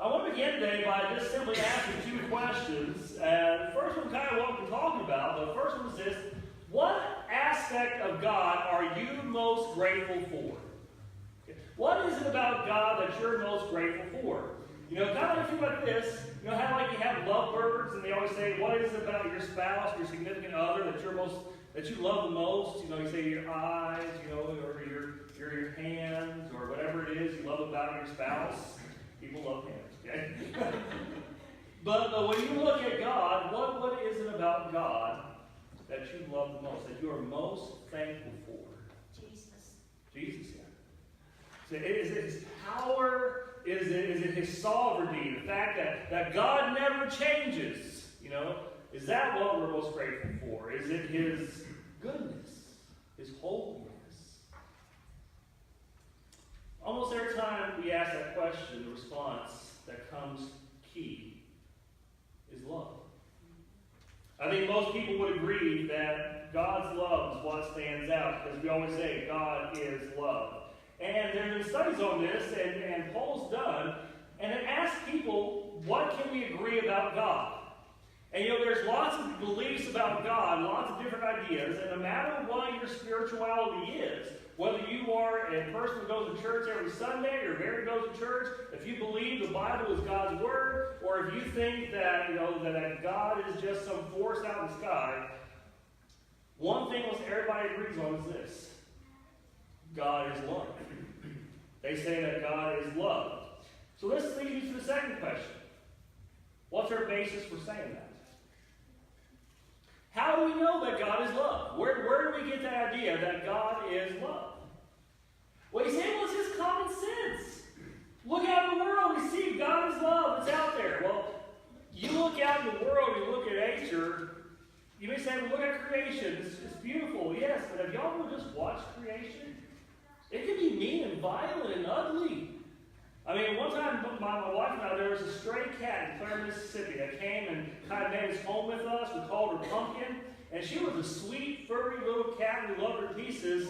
I want to begin today by just simply asking two questions. The first one kind of what we're talking about. The first one is this: what aspect of God are you most grateful for? What is it about God that you're most grateful for? You know, kind of like think about this. You know how like you have lovebirds, and they always say, "What is it about your spouse, your significant other, that you love the most?" You know, you say your eyes, you know, or your hands, or whatever it is you love about your spouse. People love hands, okay? but when you look at God, what is it about God that you love the most, that you are most thankful for? Jesus, yeah. So is it His power? Is it His sovereignty? The fact that God never changes, you know? Is that what we're most grateful for? Is it His goodness? His holiness? Almost every time we ask that question, the response that comes key is love. I think most people would agree that God's love is what stands out, because we always say God is love. And there have been studies on this, and polls done, and it asks people, what can we agree about God? And you know, there's lots of beliefs about God, lots of different ideas, and no matter what your spirituality is, whether you are a person who goes to church every Sunday or rarely goes to church, if you believe the Bible is God's Word, or if you think that, you know, that God is just some force out in the sky, one thing almost everybody agrees on is this: God is love. They say that God is love. So this leads me to the second question. What's our basis for saying that? How do we know that God is love? Where do we get that idea that God is love? Well, you say, well, it's just common sense. Look out in the world, we see God is love. It's out there. Well, you look out in the world, you look at nature, you may say, well, look at creation. It's beautiful, yes, but have y'all ever just watched creation? It can be mean and violent and ugly. I mean, one time, my wife and I, there was a stray cat in Clare, Mississippi that came and kind of made his home with us. We called her Pumpkin. And she was a sweet, furry little cat. We loved her pieces.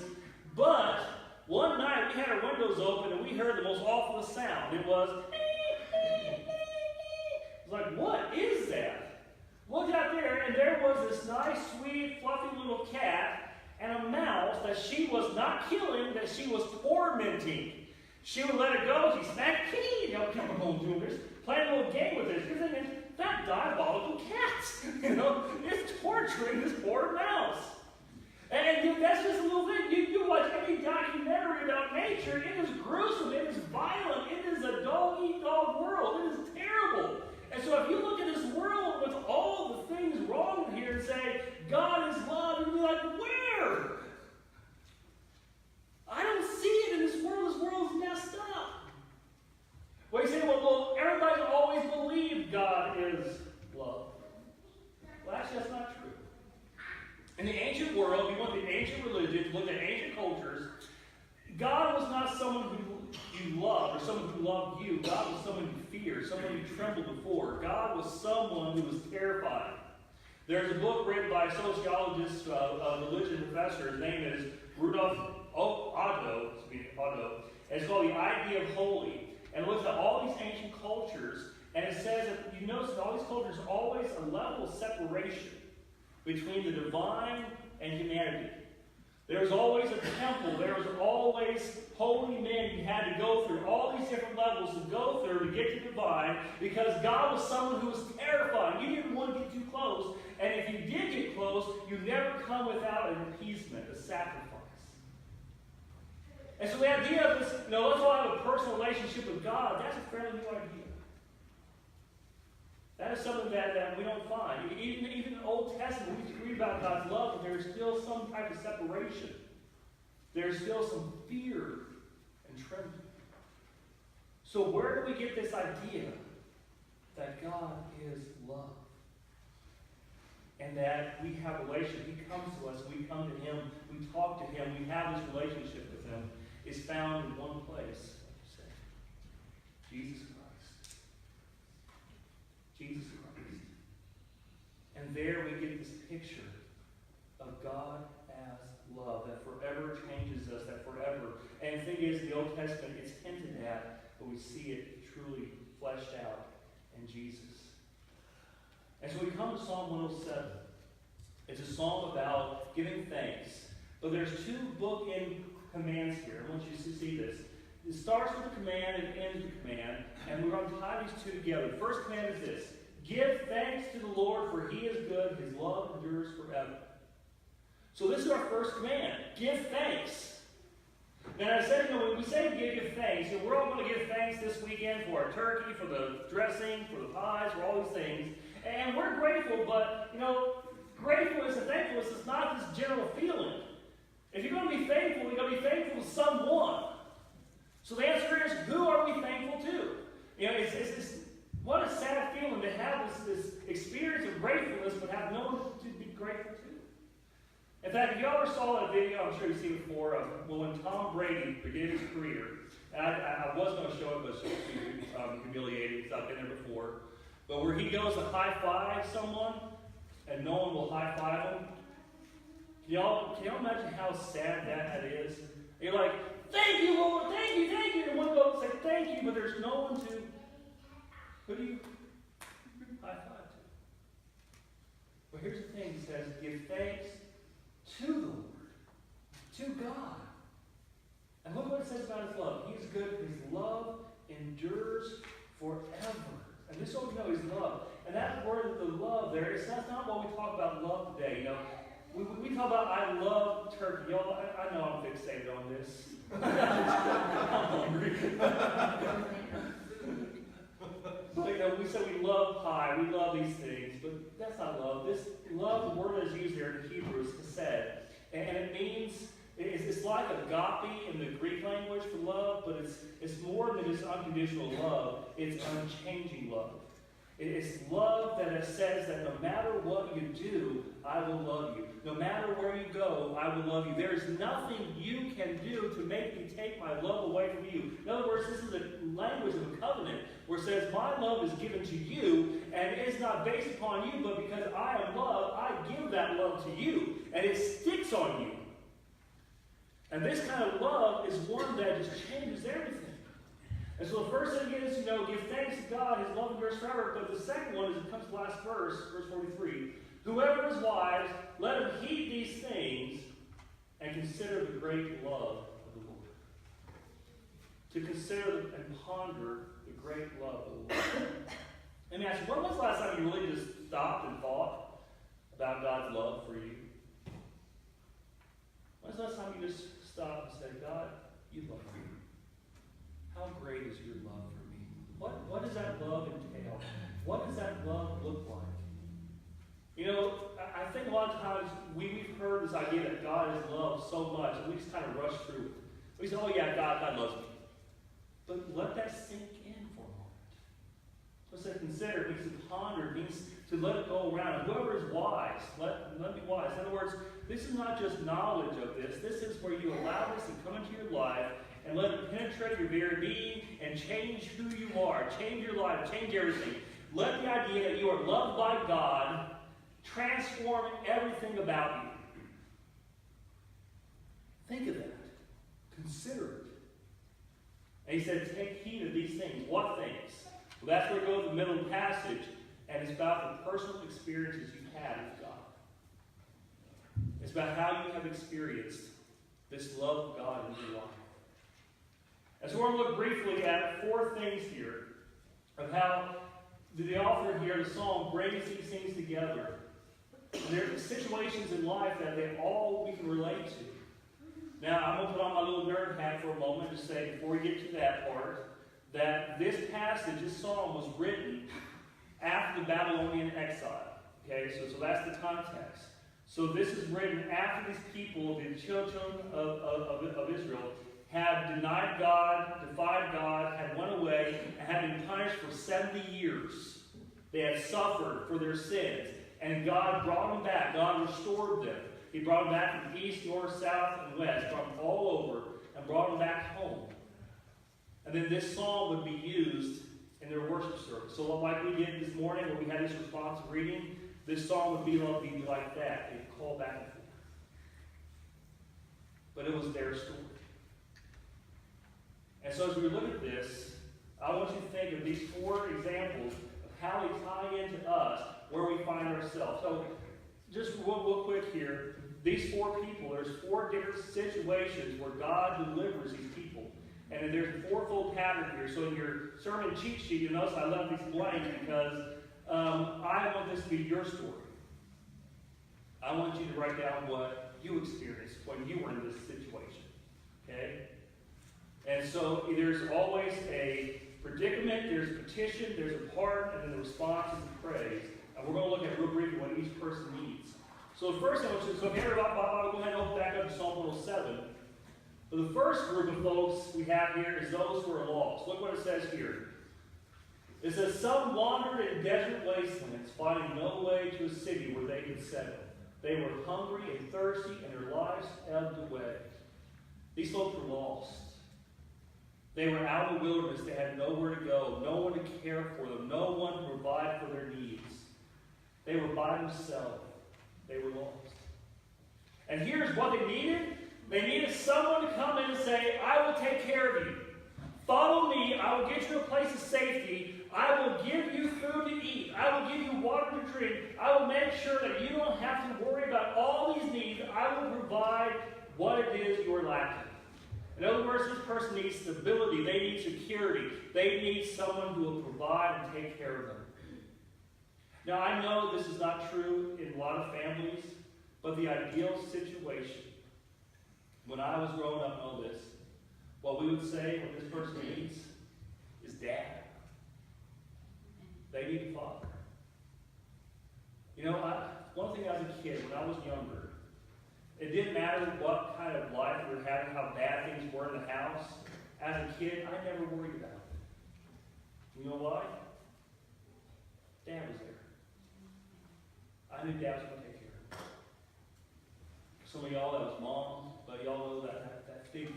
But one night, we had our windows open, and we heard the most awful sound. It was, it was like, what is that? Looked out there, and there was this nice, sweet, fluffy little cat and a mouse that she was not killing, that she was tormenting. She would let it go. She smacked kitty. You know, come on, doing this, playing a little game with it. You're thinking, that diabolical cat, you know, is torturing this poor mouse. And that's just a little thing. You watch any documentary about nature, it is gruesome, it is violent, it is a dog-eat-dog world. It is terrible. And so if you look at this world with all the things wrong here and say, God is love, you'll be like, where? I don't see it in this world. This world's messed up. Well, you say, well, everybody always believed God is love. Well, actually, that's not true. In the ancient world, you look at ancient religions, look at ancient cultures, God was not someone who you loved or someone who loved you. God was someone you feared, someone you trembled before. God was someone who was terrified. There's a book written by a sociologist, a religion professor. His name is Rudolf Otto. And it's called The Idea of Holy. And it looks at all these ancient cultures, and it says that you notice that all these cultures are always a level of separation between the divine and humanity. There was always a temple. There was always holy men you had to go through, all these different levels to go through to get to divine, because God was someone who was terrifying. You didn't want to get too close, and if you did get close, you never come without an appeasement, a sacrifice. And so the idea of this, you know, let's all have a personal relationship with God, that's a fairly new idea. That is something that we don't find. Even in the Old Testament, we read about God's love, but there's still some type of separation. There's still some fear and trembling. So where do we get this idea that God is love? And that we have a relationship. He comes to us, we come to Him, we talk to Him, we have this relationship with Him, is found in one place, like you said. Jesus Christ. Jesus Christ. And there we get this picture of God as love that forever changes us, that forever. And the thing is, in the Old Testament, it's hinted at, but but we see it truly fleshed out in Jesus. And so we come to Psalm 107. It's a psalm about giving thanks. But there's two bookend commands here. I want you to see this. It starts with a command and ends with a command. And we're going to tie these two together. The first command is this. Give thanks to the Lord, for he is good. His love endures forever. So this is our first command. Give thanks. Now I said, when we say give thanks, we're all going to give thanks this weekend for our turkey, for the dressing, for the pies, for all these things. And we're grateful, but, gratefulness and thankfulness is not this general feeling. If you're going to be thankful, you're going to be thankful to someone. So the answer is, who are we thankful to? What a sad feeling to have this experience of gratefulness, but have no one to be grateful to. In fact, if you ever saw that video, I'm sure you've seen it before, of when Tom Brady began his career, and I was going to show it, but it's too humiliating because I've been there before, but where he goes to high-five someone, and no one will high-five him. Can y'all imagine how sad that is? And you're like, thank you, Lord, thank you, and one goes and say thank you, but there's no one to, who do you high-five to? But here's the thing, he says, give thanks to the Lord, to God. And look what it says about his love. He is good, his love endures forever. And this is what we know, his love. And that word, the love there, that's not what we talk about love today. We talk about I love turkey. Y'all, I know I'm fixated on this. I'm hungry. But, we say we love pie, we love these things, but that's not love. This love, the word that is used here in Hebrew is chesed. And it means, it's like agape in the Greek language for love, but it's more than just unconditional love. It's unchanging love. It's love that says that no matter what you do, I will love you. No matter where you go, I will love you. There is nothing you can do to make me take my love away from you. In other words, this is the language of a covenant where it says, my love is given to you, and it is not based upon you, but because I am love, I give that love to you, and it sticks on you. And this kind of love is one that just changes everything. And so the first thing is, give thanks to God, his love endures forever. But the second one is, it comes to the last verse 43. Whoever is wise, let him heed these things and consider the great love of the Lord. To consider and ponder the great love of the Lord. Let me ask you, when was the last time you really just stopped and thought about God's love for you? When's the last time you just stopped and said, God, you love me? How great is your love for me? What does that love entail? What does that love look like? I think a lot of times we've heard this idea that God is loved so much, and we just kind of rush through it. We say, oh yeah, God loves me. But let that sink in for a moment. Let's say consider, it means to ponder, it means to let it go around. Whoever is wise, let be wise. In other words, this is not just knowledge of this. This is where you allow this to come into your life and let it penetrate your very being and change who you are, change your life, change everything. Let the idea that you are loved by God transform everything about you. Think of that. Consider it. And he said, take heed of these things. What things? Well, that's where it goes in the middle of the passage, and it's about the personal experiences you've had with God. It's about how you have experienced this love of God in your life. And so we're going to look briefly at 4 things here of how the author here, the psalm, brings these things together. There are situations in life that we can relate to. Now, I'm going to put on my little nerd hat for a moment to say, before we get to that part, that this passage, this psalm, was written after the Babylonian exile. Okay, so that's the context. So this is written after these people, the children of Israel, had denied God, defied God, had went away, and had been punished for 70 years. They had suffered for their sins. And God brought them back. God restored them. He brought them back from east, north, south, and west. Brought them all over and brought them back home. And then this psalm would be used in their worship service. So like we did this morning when we had this responsive reading, this psalm would be like that. They'd call back and forth. But it was their story. And so as we look at this, I want you to think of these 4 examples of how they tie into us, where we find ourselves. So, just real quick here. These 4 people, there's 4 different situations where God delivers these people. And there's a 4-fold pattern here. So in your sermon cheat sheet, you notice I left these blank because I want this to be your story. I want you to write down what you experienced when you were in this situation. Okay? And so there's always a predicament, there's a petition, there's a part, and then the response is the praise. And we're going to look at real briefly what each person needs. So the first thing I want you to, so if everybody, I'll go ahead and open back up to Psalm 107. But the first group of folks we have here is those who are lost. Look what it says here. It says, some wandered in desert wastelands, finding no way to a city where they could settle. They were hungry and thirsty, and their lives ebbed away. These folks were lost. They were out in the wilderness. They had nowhere to go, no one to care for them, no one to provide for their needs. They were by themselves. They were lost. And here's what they needed. They needed someone to come in and say, I will take care of you. Follow me. I will get you to a place of safety. I will give you food to eat. I will give you water to drink. I will make sure that you don't have to worry about all these needs. I will provide what it is you're lacking. In other words, this person needs stability. They need security. They need someone who will provide and take care of them. Now, I know this is not true in a lot of families, but the ideal situation, when I was growing up and all this, what we would say, what this person needs, is dad. They need a father. You know, one thing as a kid, when I was younger, it didn't matter what kind of life we were having, how bad things were in the house. As a kid, I never worried about it. You know why? Dad was there. I knew Dad was going to take care of it. Some of y'all, that was mom, but y'all know that figure.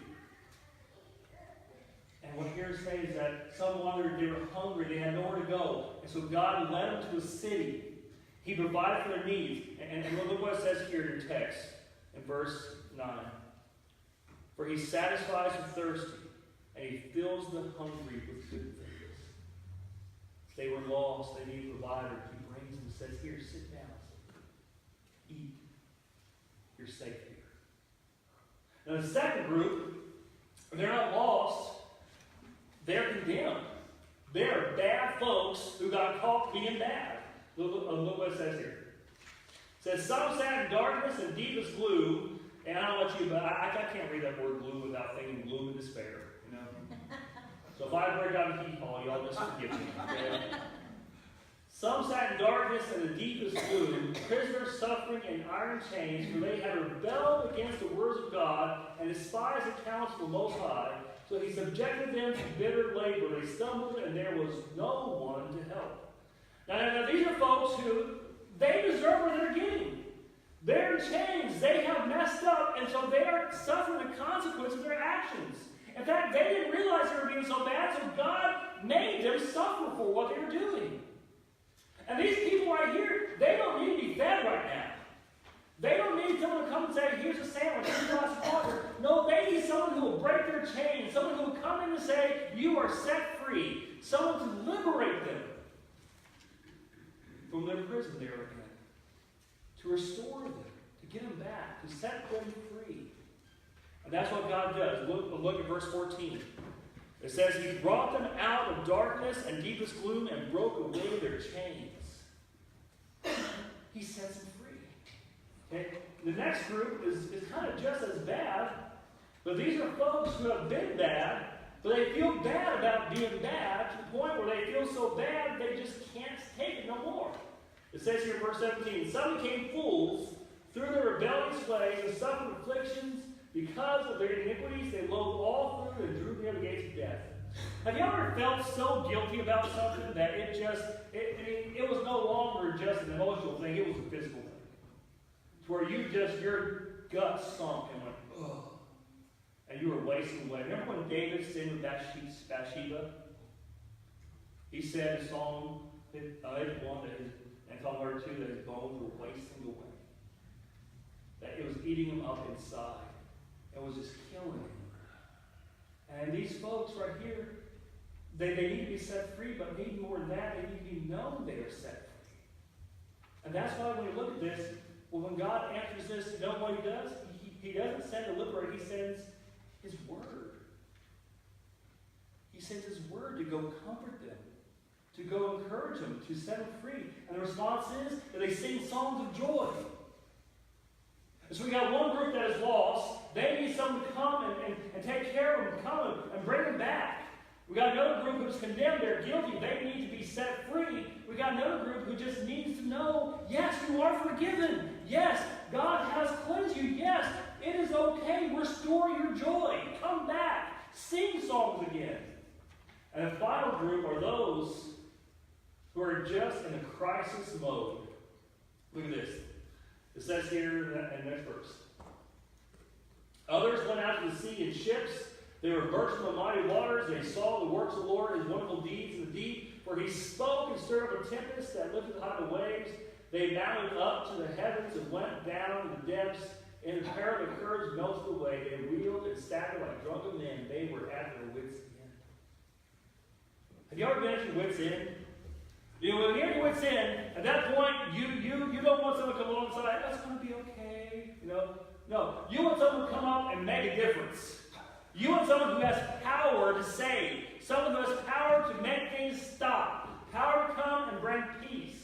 And what here is saying is that some wandered, they were hungry, they had nowhere to go. And so God led them to a city. He provided for their needs. And look what it says here in your text, in verse 9. For he satisfies the thirsty, and he fills the hungry with good things. They were lost, they needed a provider. He brings them and says, here, sit down. Eat. You're safe here. Now the second group, they're not lost. They're condemned. They're bad folks who got caught being bad. Look what it says here. It says, some sat in darkness and deepest gloom. And I don't know about you, but I can't read that word gloom without thinking gloom and despair. You know? So if I break out a hee-haw, y'all just forgive me. Okay? Some sat in darkness and the deepest gloom, prisoners suffering in iron chains, for they had rebelled against the words of God and despised the counsel of the Most High. So he subjected them to bitter labor. They stumbled, and there was no one to help. Now these are folks who, they deserve what they're getting. They're in chains. They have messed up, and so they are suffering the consequences of their actions. In fact, they didn't realize they were being so bad, so God made them suffer for what they were doing. And these people right here, they don't need to be fed right now. They don't need someone to come and say, here's a sandwich, here's a glass of water. No, they need someone who will break their chains, someone who will come in and say, you are set free. Someone to liberate them from their prison there again. To restore them, to get them back, to set them free. And that's what God does. Look at verse 14. It says, he brought them out of darkness and deepest gloom and broke away their chains. He sets them free. Okay? The next group is kind of just as bad, but these are folks who have been bad, but they feel bad about being bad to the point where they feel so bad they just can't take it no more. It says here in verse 17, some became fools through their rebellious ways and suffered afflictions because of their iniquities. They loathed all food and drew near the gates of death. Have you ever felt so guilty about something that it was no longer just an emotional thing, it was a physical thing? To where your gut sunk and went, ugh. And you were wasting away. Remember when David sinned with Bathsheba? He said in Psalm 81 and Psalm 32 that his bones were wasting away. That it was eating him up inside. It was just killing him. And these folks right here, They need to be set free, but maybe more than that, they need to be known they are set free. And that's why when you look at this, well, when God answers this, you know what he does? He doesn't send a liberator, he sends his word. He sends his word to go comfort them, to go encourage them, to set them free. And the response is that they sing songs of joy. And so we got one group that is lost. They need someone to come and take care of them, come and bring them back. We got another group who's condemned, they're guilty, they need to be set free. We got another group who just needs to know, yes, you are forgiven. Yes, God has cleansed you. Yes, it is okay. Restore your joy. Come back. Sing songs again. And the final group are those who are just in a crisis mode. Look at this. It says here in the next verse. Others went out to the sea in ships. They were burst from the mighty waters. They saw the works of the Lord, his wonderful deeds in the deep. For he spoke and stirred up a tempest that lifted high the waves. They mounted up to the heavens and went down to the depths. In a pair of currents melted away. They reeled and staggered like drunken men. They were at their wits' end. Have you ever been at your wits' end? You know, when you're at your wits' end, at that point, you don't want someone to come alongside. That's going to be okay. You know, no. You want someone to come up and make a difference. You want someone who has power to save. Someone who has power to make things stop. Power to come and bring peace.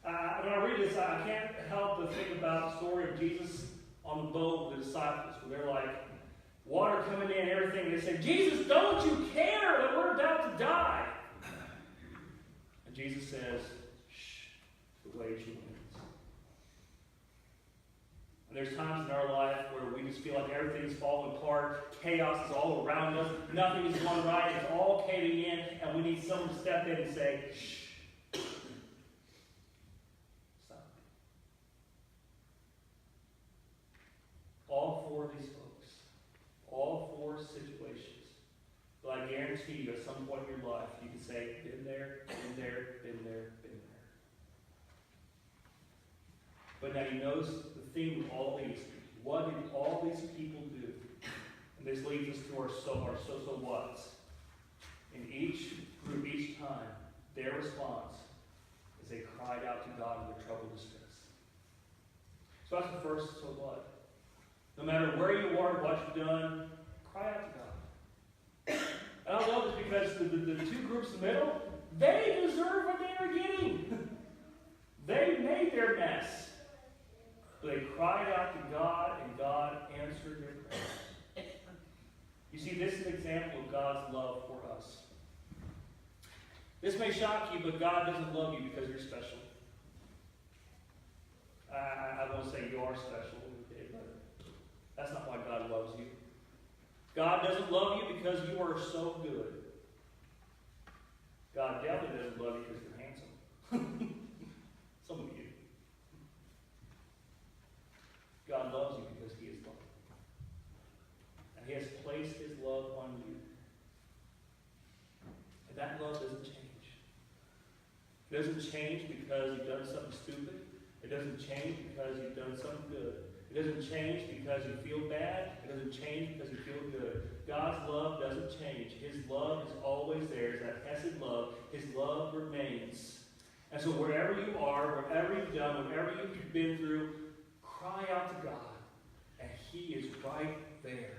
When I read this, I can't help but think about the story of Jesus on the boat with the disciples, where they're like, water coming in and everything. And they say, Jesus, don't you care that we're about to die? And Jesus says, shh, the wage you wins. And there's times in our life where we just feel like everything's falling apart, chaos is all around us, nothing is going right, it's all caving in, and we need someone to step in and say, shh. All four of these folks, all four situations, but I guarantee you at some point in your life, you can say, been there, been there, been there, been there. But now you notice the theme of all these. What did all these people do? And this leads us to our so whats. In each group, each time, their response is they cried out to God in their troubled distress. So that's the first so what. No matter where you are, what you've done, cry out to God. And I love this because the two groups in the middle, they deserve what they were getting. They made their mess. But they cried out to God, and God answered their prayers. You see, this is an example of God's love for us. This may shock you, but God doesn't love you because you're special. I won't say you are special. That's not why God loves you. God doesn't love you because you are so good. God definitely doesn't love you because you're handsome. Some of you. God loves you because he is love. And he has placed his love on you. And that love doesn't change. It doesn't change because you've done something stupid. It doesn't change because you've done something good. It doesn't change because you feel bad. It doesn't change because you feel good. God's love doesn't change. His love is always there. It's that Hesed love. His love remains. And so wherever you are, whatever you've done, whatever you've been through, cry out to God. And he is right there.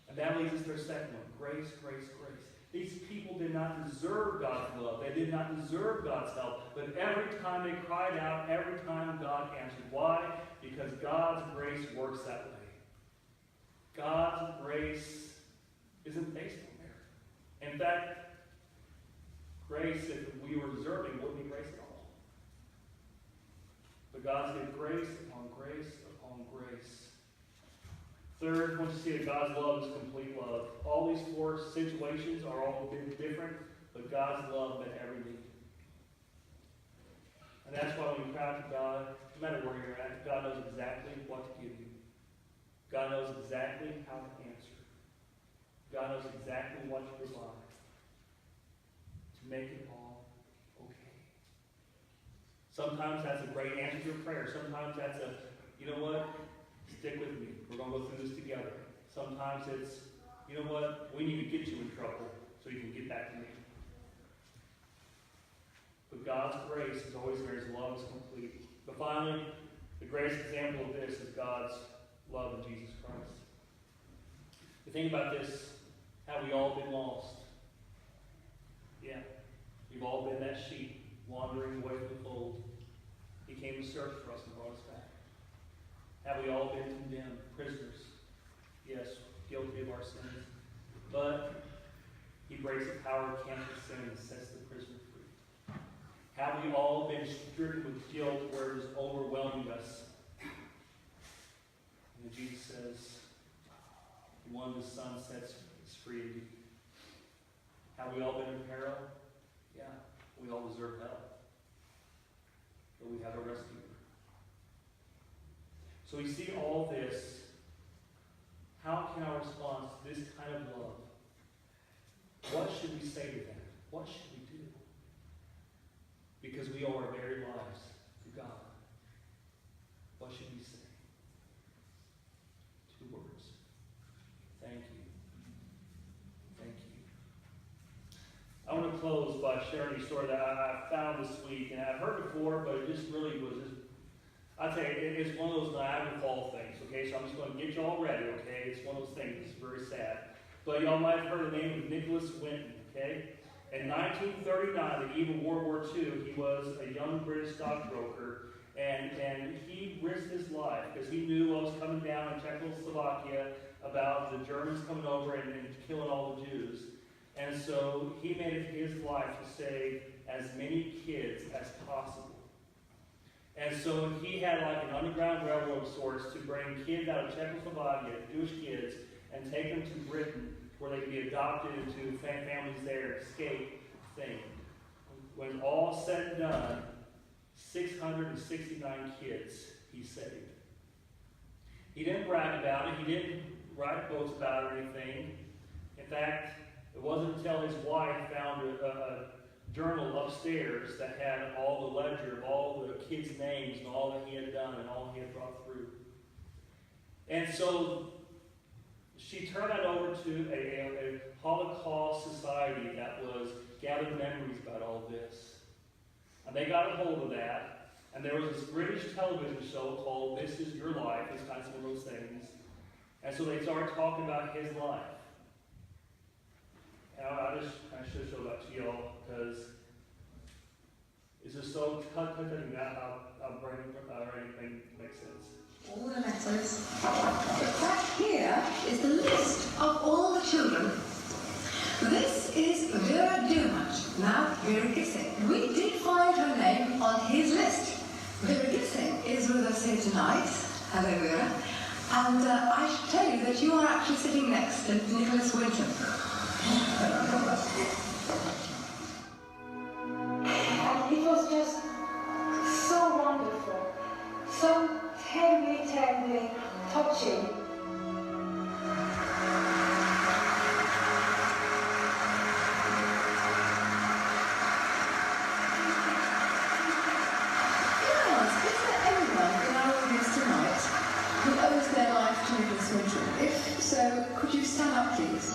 And that leads us to our second one. Grace, grace, grace. These people did not deserve God's love. They did not deserve God's help. But every time they cried out, every time God answered. Why? Because God's grace works that way. God's grace isn't based on merit. In fact, grace, if we were deserving, wouldn't be grace at all. But God's given grace upon grace upon grace. Third, once you see that God's love is complete love. All these four situations are all a bit different, but God's love met every need. And that's why when you cry out to God, no matter where you're at, God knows exactly what to give you. God knows exactly how to answer. God knows exactly what to provide to make it all okay. Sometimes that's a great answer to your prayer. Sometimes that's you know what? Stick with me. We're going to go through this together. Sometimes it's, you know what? We need to get you in trouble so you can get back to me. But God's grace is always there. His love is complete. But finally, the greatest example of this is God's love in Jesus Christ. The thing about this, have we all been lost? Yeah. We've all been that sheep wandering away from the fold. He came to search for us and brought us back. Have we all been condemned, prisoners? Yes, guilty of our sins. But He breaks the power of cancel sin and sets the prisoner free. Have we all been stricken with guilt where it is overwhelming us? And then Jesus says, the one the Son sets is free indeed. Have we all been in peril? Yeah, we all deserve hell. But we have a rescuer. So we see all this. How can our response to this kind of love? What should we say to that? What should we do? Because we owe our very lives to God. What should we say? 2 words. Thank you. Thank you. I want to close by sharing a story that I found this week, and I've heard before, but it just really was just, I tell you, it's one of those Niagara Falls things, okay? So I'm just going to get you all ready, okay? It's one of those things that's very sad. But y'all might have heard the name of Nicholas Winton, okay? In 1939, the eve of World War II, he was a young British stockbroker, and he risked his life because he knew what was coming down in Czechoslovakia about the Germans coming over and killing all the Jews. And so he made it his life to save as many kids as possible. And so he had like an underground railroad of sorts to bring kids out of Czechoslovakia, Jewish kids, and take them to Britain where they could be adopted into families there, escape thing. When all said and done, 669 kids he saved. He didn't brag about it. He didn't write books about it or anything. In fact, it wasn't until his wife found a journal upstairs that had all the ledger of all the kids' names and all that he had done and all he had brought through. And so she turned that over to a Holocaust society that was gathering memories about all this. And they got a hold of that. And there was this British television show called This Is Your Life. It's kind of some of those things. And so they started talking about his life. And I should show that to y'all because it's just so touching that how anything makes sense. All the letters. But back here is the list of all the children. This is Vera Dumont, now Vera Gissing. We did find her name on his list. Vera Gissing is with us here tonight. Hello, Vera. And I should tell you that you are actually sitting next to Nicholas Winton. And it was just so wonderful, so terribly touching. Yes, is there anyone in our audience tonight who owes their life to Nicholas Winton? If so, could you stand up, please?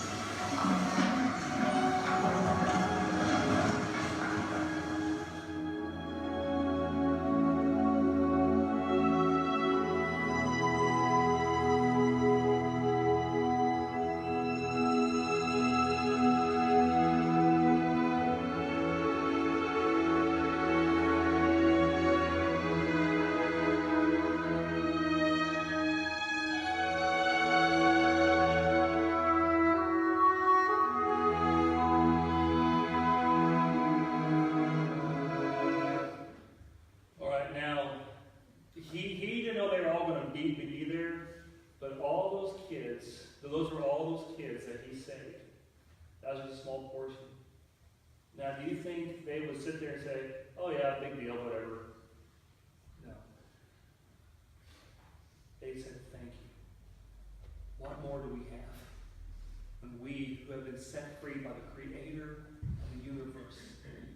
Those were all those kids that he saved. That was just a small portion. Now, do you think they would sit there and say, oh yeah, big deal, whatever? No. They said, thank you. What more do we have? When we who have been set free by the Creator of the universe,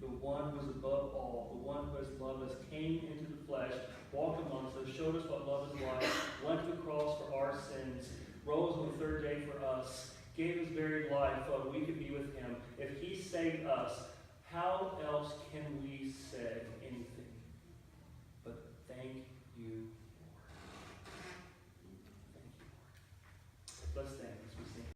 the one who is above all, the one who has loved us, came into the flesh, walked amongst us, showed us what love is like, went to the cross for our sins, rose on the third day for us, gave his very life so we could be with him. If he saved us, how else can we say anything but thank you, Lord? Thank you, Lord. Let's stand.